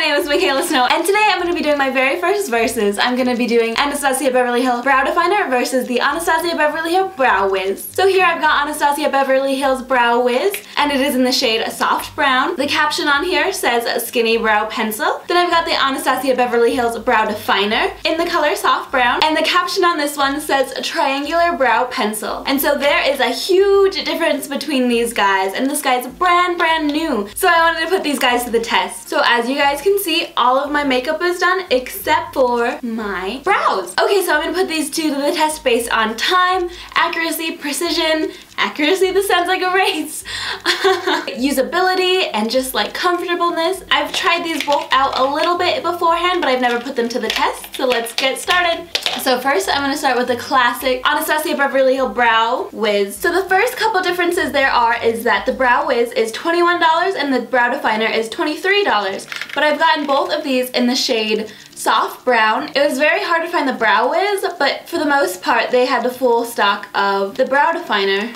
name is Mikayla Snow, and today I'm going to be doing my very first verses. I'm going to be doing Anastasia Beverly Hills Brow Definer versus the Anastacia Beverly Hills Brow Wiz. So here I've got Anastacia Beverly Hills Brow Wiz, and it is in the shade Soft Brown. The caption on here says Skinny Brow Pencil. Then I've got the Anastacia Beverly Hills Brow Definer in the color Soft Brown, and the caption on this one says Triangular Brow Pencil. And so there is a huge difference between these guys, and this guy's brand new. So I wanted to put these guys to the test. So as you guys can see, all of my makeup is done except for my brows. Okay, so I'm gonna put these two to the test based on time, accuracy, precision. Accuracy, this sounds like a race. Usability and just like comfortableness. I've tried these both out a little bit beforehand, but I've never put them to the test, so let's get started. So first I'm going to start with the classic Anastacia Beverly Hills Brow Wiz. So the first couple differences there are is that the Brow Wiz is $21 and the Brow Definer is $23. But I've gotten both of these in the shade Soft Brown. It was very hard to find the Brow Wiz, but for the most part they had the full stock of the Brow Definer.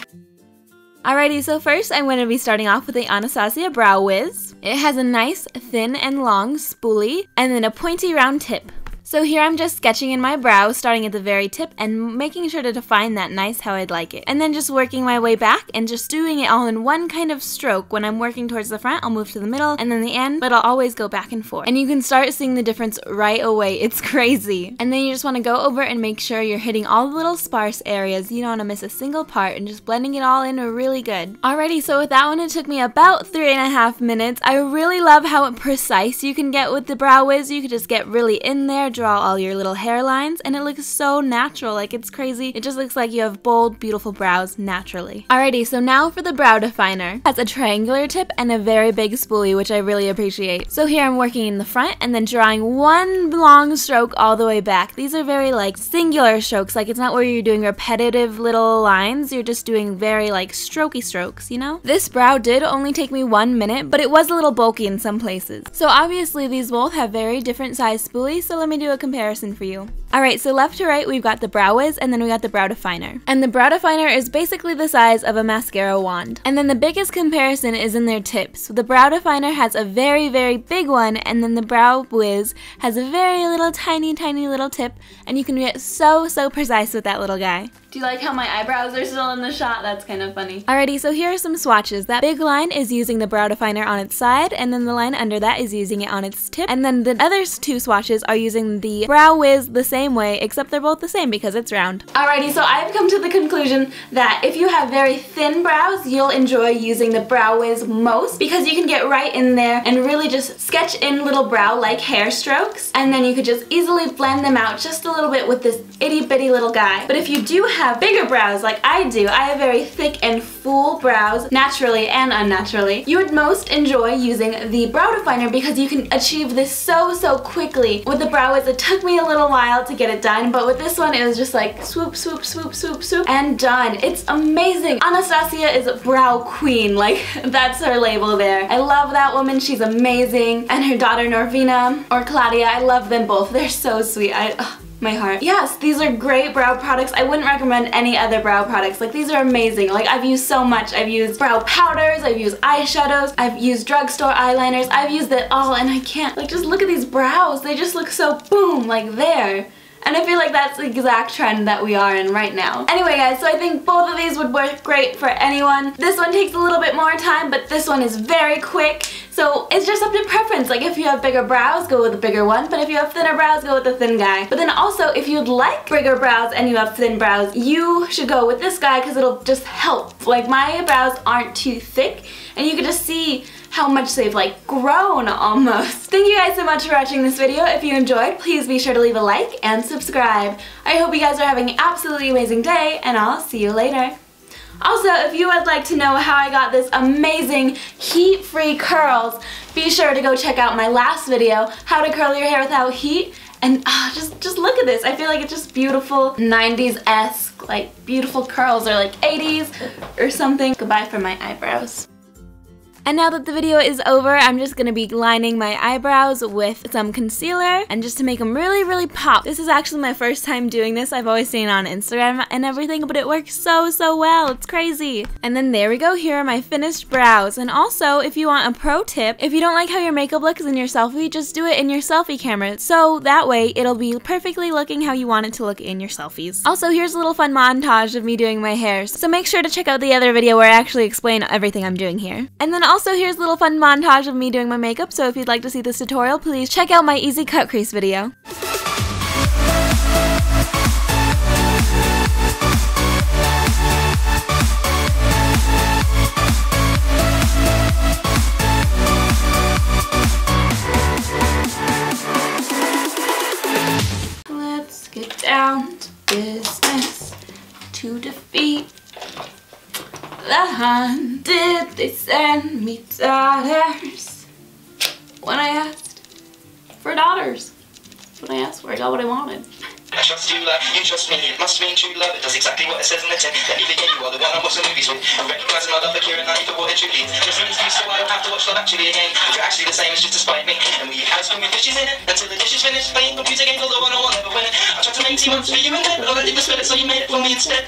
Alrighty, so first I'm going to be starting off with the Anastacia Brow Wiz. It has a nice thin and long spoolie and then a pointy round tip. So here I'm just sketching in my brow, starting at the very tip and making sure to define that nice how I'd like it. And then just working my way back and just doing it all in one kind of stroke. When I'm working towards the front, I'll move to the middle and then the end, but I'll always go back and forth. And you can start seeing the difference right away. It's crazy. And then you just want to go over and make sure you're hitting all the little sparse areas. You don't want to miss a single part and just blending it all in really good. Alrighty, so with that one it took me about 3.5 minutes. I really love how precise you can get with the Brow Wiz. You can just get really in there, draw all your little hairlines, and it looks so natural. Like, it's crazy. It just looks like you have bold, beautiful brows naturally. Alrighty, so now for the Brow Definer. It has a triangular tip and a very big spoolie, which I really appreciate. So here I'm working in the front and then drawing one long stroke all the way back. These are very like singular strokes. Like, it's not where you're doing repetitive little lines. You're just doing very like strokey strokes, you know? This brow did only take me 1 minute, but it was a little bulky in some places. So obviously these both have very different size spoolies, so let me do a comparison for you. Alright, so left to right we've got the Brow Wiz and then we got the Brow Definer. And the Brow Definer is basically the size of a mascara wand. And then the biggest comparison is in their tips. The Brow Definer has a very big one, and then the Brow Wiz has a very little tiny little tip, and you can get so precise with that little guy. Do you like how my eyebrows are still in the shot? That's kind of funny. Alrighty, so here are some swatches. That big line is using the Brow Definer on its side, and then the line under that is using it on its tip. And then the other two swatches are using the Brow Wiz the same way, except they're both the same because it's round. Alrighty, so I've come to the conclusion that if you have very thin brows, you'll enjoy using the Brow Wiz most because you can get right in there and really just sketch in little brow-like hair strokes, and then you could just easily blend them out just a little bit with this itty-bitty little guy. But if you do have bigger brows like I do, I have very thick and full brows, naturally and unnaturally, you would most enjoy using the Brow Definer because you can achieve this so quickly. With the Brow Wiz, it took me a little while to get it done, but with this one it was just like swoop, and done. It's amazing. Anastasia is a brow queen, like that's her label there. I love that woman, she's amazing. And her daughter Norvina, or Claudia, I love them both. They're so sweet. My heart. Yes, these are great brow products. I wouldn't recommend any other brow products. Like, these are amazing. Like, I've used so much. I've used brow powders, I've used eyeshadows, I've used drugstore eyeliners, I've used it all, and I can't, like, just look at these brows. They just look so boom, like there. And I feel like that's the exact trend that we are in right now. Anyway guys, so I think both of these would work great for anyone. This one takes a little bit more time, but this one is very quick. So it's just up to preference. Like, if you have bigger brows, go with the bigger one, but if you have thinner brows, go with the thin guy. But then also, if you'd like bigger brows and you have thin brows, you should go with this guy because it'll just help. Like, my brows aren't too thick, and you can just see how much they've like grown almost. Thank you guys so much for watching this video. If you enjoyed, please be sure to leave a like and subscribe. I hope you guys are having an absolutely amazing day, and I'll see you later. Also, if you would like to know how I got this amazing heat-free curls, be sure to go check out my last video, how to curl your hair without heat. And just look at this. I feel like it's just beautiful 90s-esque, like beautiful curls, or like 80s or something. Goodbye for my eyebrows. And now that the video is over, I'm just gonna be lining my eyebrows with some concealer and just to make them really, really pop. This is actually my first time doing this. I've always seen it on Instagram and everything, but it works so, so well. It's crazy. And then there we go. Here are my finished brows. And also, if you want a pro tip, if you don't like how your makeup looks in your selfie, just do it in your selfie camera. So that way, it'll be perfectly looking how you want it to look in your selfies. Also, here's a little fun montage of me doing my hair. So make sure to check out the other video where I actually explain everything I'm doing here. And then also here's a little fun montage of me doing my makeup. So if you'd like to see this tutorial, please check out my easy cut crease video. Let's get down to business to defeat the Hun. Did they send me daughters? When I asked for daughters. That's what I asked for. I got what I wanted. I trust you like you trust me, it must mean true love. It does exactly what it says in the tin. Let me begin, you are the one I watch the movies with. I'm recognizing my love for Kira and I for what it truly is. Just an excuse so I don't have to watch Love Actually again. You're actually the same, it's just to spite me. And we have screaming fishes in it until the dish is finished. Playing computer games, although I know I'll never win it. I tried to make 2 months for you and then, but I let you spell it, so you made it for me instead.